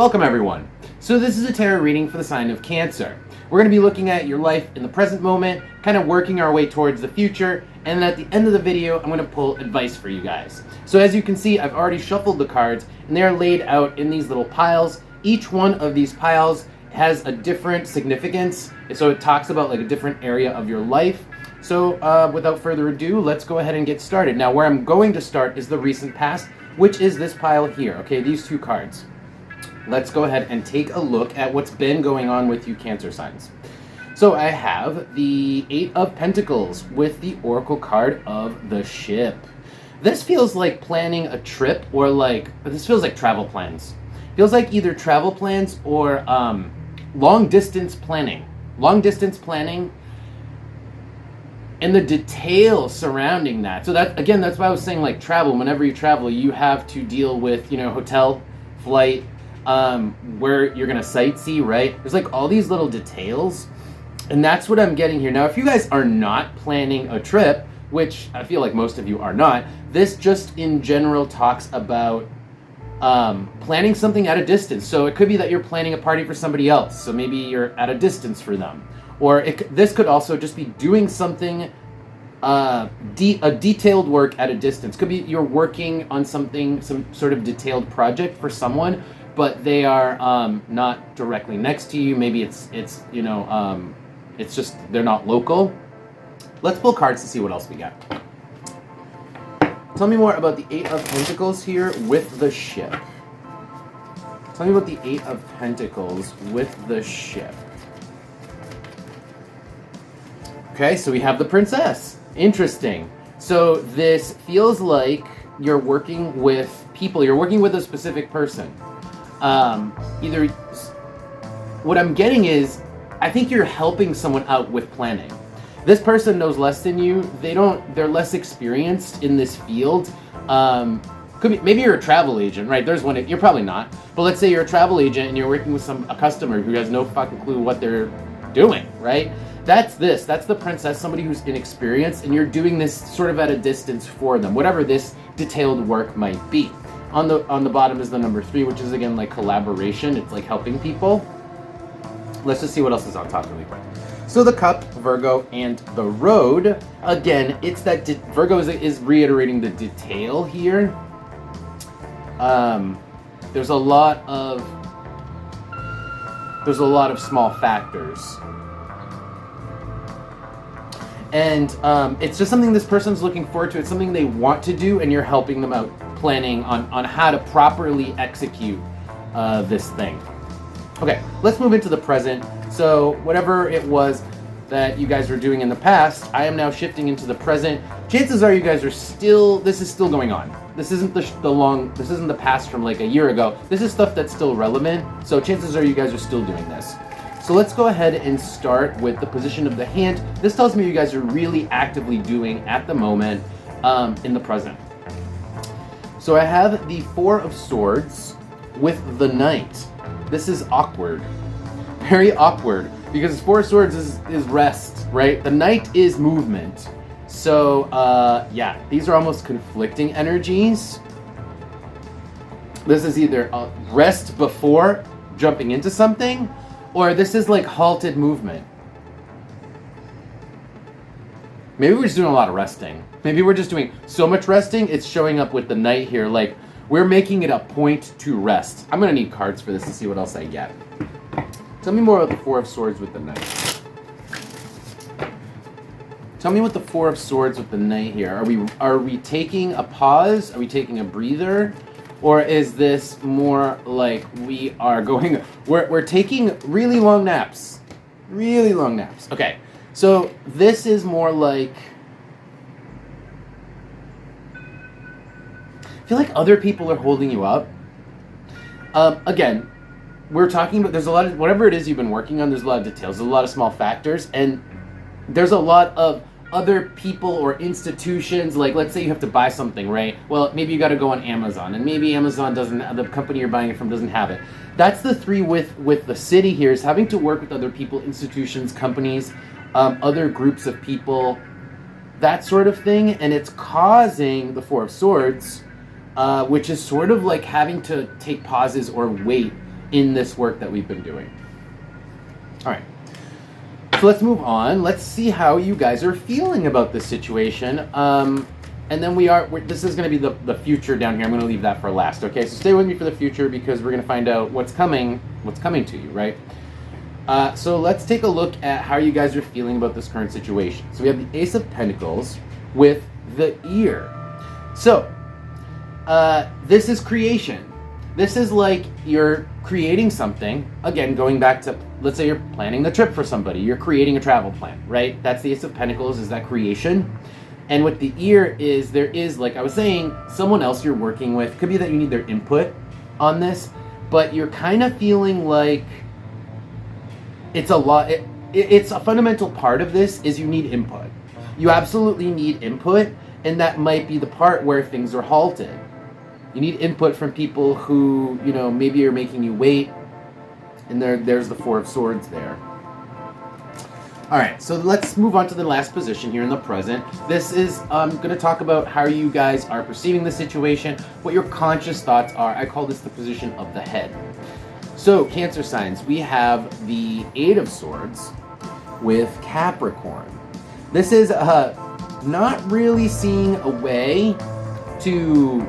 Welcome everyone. So this is a tarot reading for the sign of Cancer. We're going to be looking at your life in the present moment, kind of working our way towards the future, and then at the end of the video, I'm going to pull advice for you guys. So as you can see, I've already shuffled the cards, and they are laid out in these little piles. Each one of these piles has a different significance, so it talks about like a different area of your life. So without further ado, let's go ahead and get started. Now where I'm going to start is the recent past, which is this pile here, okay, these two cards. Let's go ahead and take a look at what's been going on with you Cancer signs. So I have the Eight of Pentacles with the Oracle card of the Ship. This feels like planning a trip, or this feels like travel plans. Feels like either travel plans or long distance planning. Long distance planning and the details surrounding that. So that, again, that's why I was saying like travel. Whenever you travel, you have to deal with, hotel, flight, where you're gonna sightsee, right? There's like all these little details, and that's what I'm getting here. Now, if you guys are not planning a trip, which I feel like most of you are not, this just in general talks about planning something at a distance. So it could be that you're planning a party for somebody else, so maybe you're at a distance for them. Or this could also just be doing something, a detailed work at a distance. Could be you're working on something, some sort of detailed project for someone, but they are not directly next to you. Maybe it's just they're not local. Let's pull cards to see what else we got. Tell me more about the Eight of Pentacles here with the Ship. Tell me about the Eight of Pentacles with the Ship. Okay, so we have the Princess. Interesting. So this feels like you're working with people. You're working with a specific person. Either what I'm getting is, I think you're helping someone out with planning. This person knows less than you. They're less experienced in this field. Could be, maybe you're a travel agent, right? There's one, you're probably not, but let's say you're a travel agent and you're working with a customer who has no fucking clue what they're doing, right? That's the Princess, somebody who's inexperienced, and you're doing this sort of at a distance for them, whatever this detailed work might be. On the bottom is the number 3, which is again like collaboration. It's like helping people. Let's just see what else is on top really quick. So the Cup, Virgo, and the Road. Again, it's that Virgo is reiterating the detail here. There's a lot of small factors. And it's just something this person's looking forward to. It's something they want to do, and you're helping them out, planning on how to properly execute this thing. Okay, let's move into the present. So whatever it was that you guys were doing in the past, I am now shifting into the present. Chances are you guys are this is still going on. This isn't this isn't the past from like a year ago. This is stuff that's still relevant. So chances are you guys are still doing this. So let's go ahead and start with the position of the hand. This tells me you guys are really actively doing at the moment in the present. So I have the Four of Swords with the Knight. This is awkward, very awkward, because Four of Swords is rest, right? The Knight is movement. So yeah, these are almost conflicting energies. This is either rest before jumping into something, or this is like halted movement. Maybe we're just doing a lot of resting. Maybe we're just doing so much resting, it's showing up with the Knight here. Like, we're making it a point to rest. I'm gonna need cards for this to see what else I get. Tell me more about the Four of Swords with the Knight. Tell me what the Four of Swords with the Knight here. Are we taking a pause? Are we taking a breather? Or is this more like we're taking really long naps? Really long naps. Okay, so this is more like, I feel like other people are holding you up. Again, we're talking about, there's a lot of, whatever it is you've been working on, there's a lot of details, there's a lot of small factors, and there's a lot of other people or institutions. Like, let's say you have to buy something, right? Well, maybe you got to go on Amazon, and maybe Amazon the company you're buying it from doesn't have it. That's the 3 with the city here, is having to work with other people, institutions, companies, other groups of people, that sort of thing, and it's causing the Four of Swords which is sort of like having to take pauses or wait in this work that we've been doing. All right. So let's move on. Let's see how you guys are feeling about this situation. And then this is going to be the future down here. I'm going to leave that for last. Okay, so stay with me for the future because we're going to find out what's coming to you, right? So let's take a look at how you guys are feeling about this current situation. So we have the Ace of Pentacles with the ear. So this is creation. This is like you're creating something. Again, going back to, let's say you're planning the trip for somebody. You're creating a travel plan, right? That's the Ace of Pentacles, is that creation. And with the ear there is, like I was saying, someone else you're working with. Could be that you need their input on this, but you're kind of feeling like it's a lot. It's a fundamental part of this is you need input. You absolutely need input, and that might be the part where things are halted. You need input from people who, maybe are making you wait, and there's the Four of Swords there. All right, so let's move on to the last position here in the present. This is going to talk about how you guys are perceiving the situation, what your conscious thoughts are. I call this the position of the head. So, Cancer signs, we have the Eight of Swords with Capricorn. This is not really seeing a way to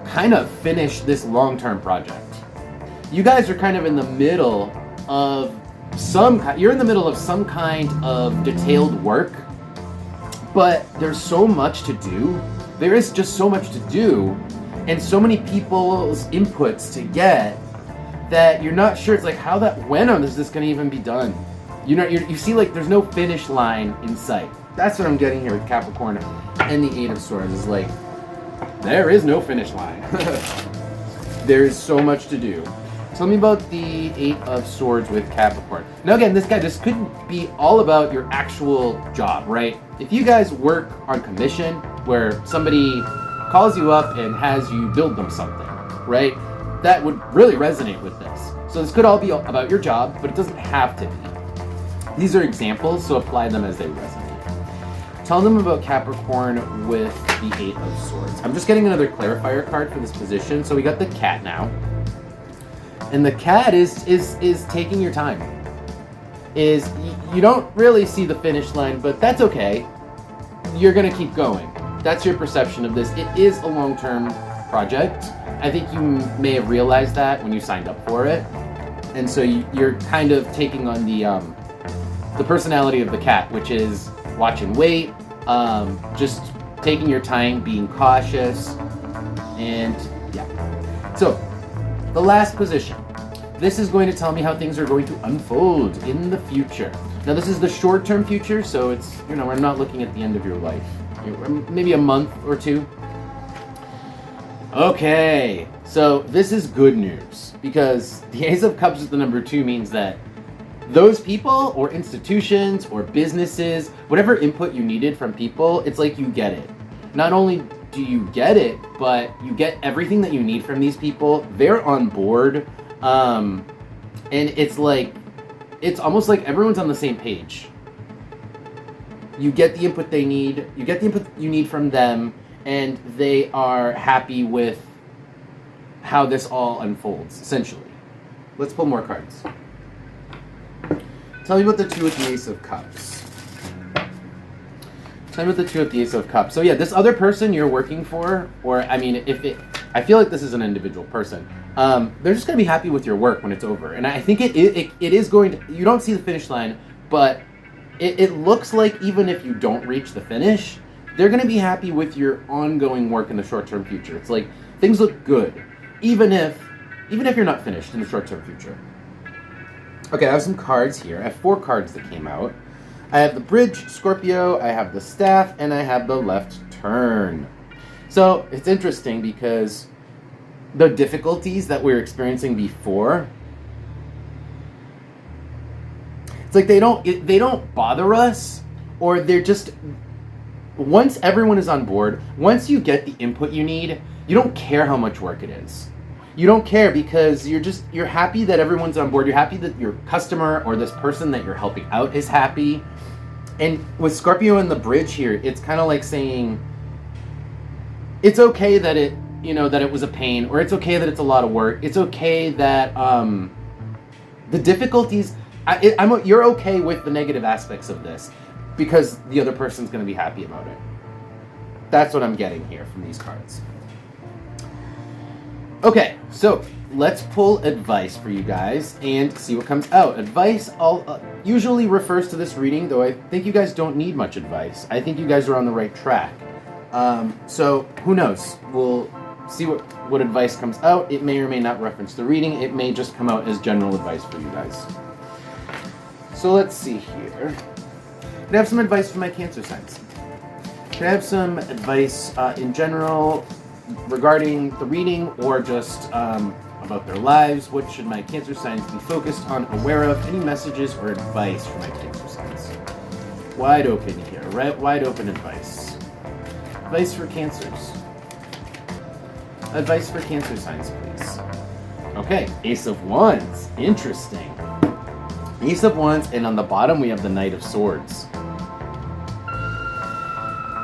kind of finish this long-term project. You guys are kind of in the middle of some kind of detailed work, but there's so much to do. There is just so much to do, and so many people's inputs to get that you're not sure. It's like, when is this going to even be done? You see, like, there's no finish line in sight. That's what I'm getting here with Capricorn and the Eight of Swords. Is like, there is no finish line. There's so much to do. Tell me about the Eight of Swords with Capricorn. Now again, this could be all about your actual job, right? If you guys work on commission, where somebody calls you up and has you build them something, right? That would really resonate with this. So this could all be about your job, but it doesn't have to be. These are examples, so apply them as they resonate. Tell them about Capricorn with the Eight of Swords. I'm just getting another clarifier card for this position. So we got the cat now. And the cat is taking your time. You don't really see the finish line, but that's okay. You're going to keep going. That's your perception of this. It is a long-term project. I think you may have realized that when you signed up for it. And so you're kind of taking on the personality of the cat, which is watch and wait, just taking your time, being cautious, and yeah. So, the last position. This is going to tell me how things are going to unfold in the future. Now, this is the short-term future, so it's, we're not looking at the end of your life. Maybe a month or two. Okay, so this is good news, because the Ace of Cups with the number 2 means that those people or institutions or businesses, whatever input you needed from people, it's like you get it. Not only do you get it, but you get everything that you need from these people. They're on board. And it's almost like everyone's on the same page. You get the input they need, you get the input you need from them, and they are happy with how this all unfolds, essentially. Let's pull more cards. Tell me about the 2 with the Ace of Cups. Tell me about the 2 with the Ace of Cups. So yeah, this other person you're working for, or I mean, I feel like this is an individual person. They're just going to be happy with your work when it's over. And I think it is going to, you don't see the finish line, but it looks like even if you don't reach the finish, they're going to be happy with your ongoing work in the short-term future. It's like, things look good, even if you're not finished in the short-term future. Okay, I have some cards here. I have 4 cards that came out. I have the Bridge, Scorpio, I have the Staff, and I have the Left Turn. So, it's interesting because the difficulties that we were experiencing before, it's like they don't bother us, or they're just, once everyone is on board, once you get the input you need, you don't care how much work it is. You don't care because you're happy that everyone's on board. You're happy that your customer or this person that you're helping out is happy. And with Scorpio and the Bridge here, it's kind of like saying, it's okay that it was a pain, or it's okay that it's a lot of work. It's okay that The difficulties, you're okay with the negative aspects of this because the other person's going to be happy about it. That's what I'm getting here from these cards. Okay, so let's pull advice for you guys and see what comes out. Advice usually refers to this reading, though I think you guys don't need much advice. I think you guys are on the right track. So who knows? We'll see what advice comes out. It may or may not reference the reading. It may just come out as general advice for you guys. So let's see here. Could I have some advice for my Cancer signs? Could I have some advice in general regarding the reading or just about their lives? What should my Cancer signs be focused on, aware of? Any messages or advice for my Cancer signs? Wide open here, right? Wide open advice. Advice for Cancers. Advice for Cancer signs, please. Okay, Ace of Wands. Interesting. Ace of Wands, and on the bottom we have the Knight of Swords.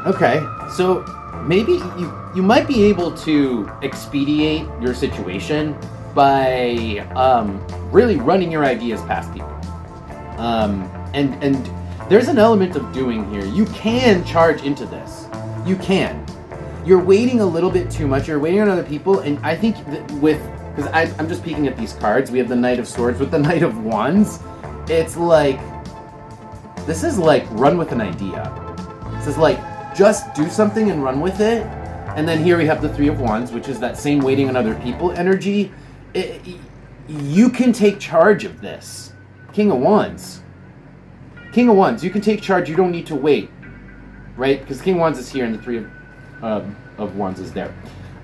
Okay, so maybe you might be able to expedite your situation by really running your ideas past people. And there's an element of doing here. You can charge into this. You can. You're waiting a little bit too much. You're waiting on other people, and I think that because I'm just peeking at these cards. We have the Knight of Swords with the Knight of Wands. It's like, this is like run with an idea. This is like, just do something and run with it. And then here we have the Three of Wands, which is that same waiting on other people energy. You can take charge of this. King of Wands. King of Wands, you can take charge. You don't need to wait, right? Because King of Wands is here and the Three of Wands is there.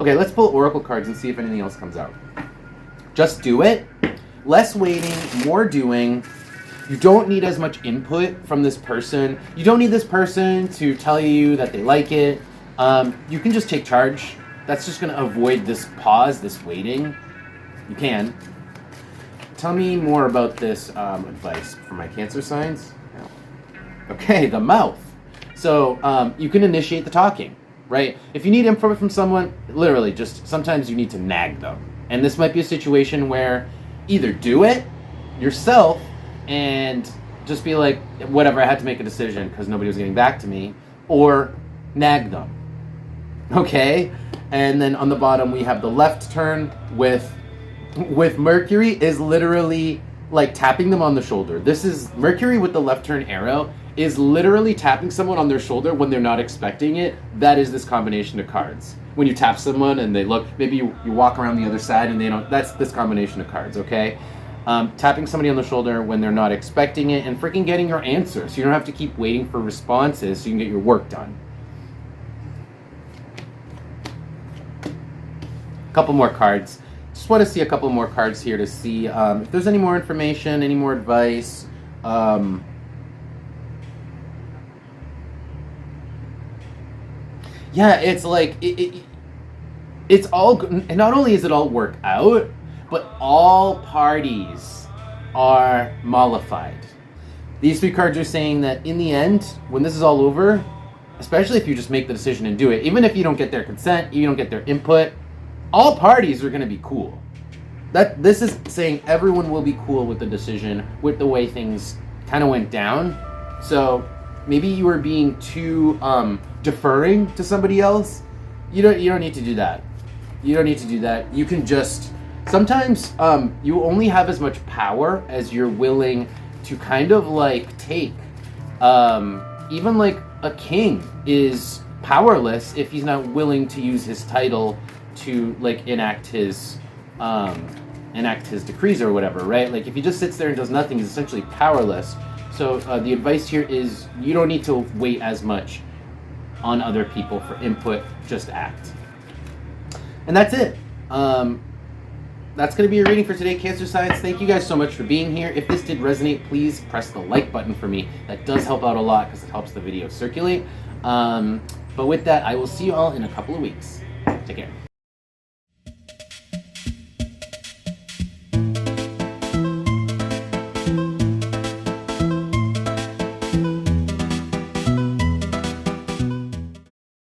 Okay, let's pull Oracle cards and see if anything else comes out. Just do it. Less waiting, more doing. You don't need as much input from this person. You don't need this person to tell you that they like it. You can just take charge. That's just going to avoid this pause, this waiting. You can. Tell me more about this advice for my Cancer signs. Okay, the mouth. So you can initiate the talking, right? If you need info from someone, literally, just sometimes you need to nag them. And this might be a situation where either do it yourself and just be like, whatever, I had to make a decision because nobody was getting back to me, or nag them. Okay? And then on the bottom we have the left turn with Mercury is literally like tapping them on the shoulder. This is Mercury with the left turn arrow is literally tapping someone on their shoulder when they're not expecting it. That is this combination of cards. When you tap someone and they look, maybe you walk around the other side and they don't, that's this combination of cards, okay? Tapping somebody on the shoulder when they're not expecting it and freaking getting your answer so you don't have to keep waiting for responses so you can get your work done. A couple more cards. Just want to see a couple more cards here to see if there's any more information, any more advice. Yeah, it's like, it's all good. And not only is it all work out, but all parties are mollified. These three cards are saying that in the end, when this is all over, especially if you just make the decision and do it, even if you don't get their consent, you don't get their input, all parties are going to be cool. This is saying everyone will be cool with the decision, with the way things kind of went down. So maybe you were being too deferring to somebody else. You don't need to do that. You don't need to do that. You can just sometimes you only have as much power as you're willing to kind of like take. Even like a king is powerless if he's not willing to use his title to like enact his decrees or whatever, right? Like if he just sits there and does nothing, he's essentially powerless. So the advice here is you don't need to wait as much on other people for input, just act. And that's it. That's going to be your reading for today, Cancer signs. Thank you guys so much for being here. If this did resonate, please press the like button for me. That does help out a lot because it helps the video circulate. But with that, I will see you all in a couple of weeks. Take care.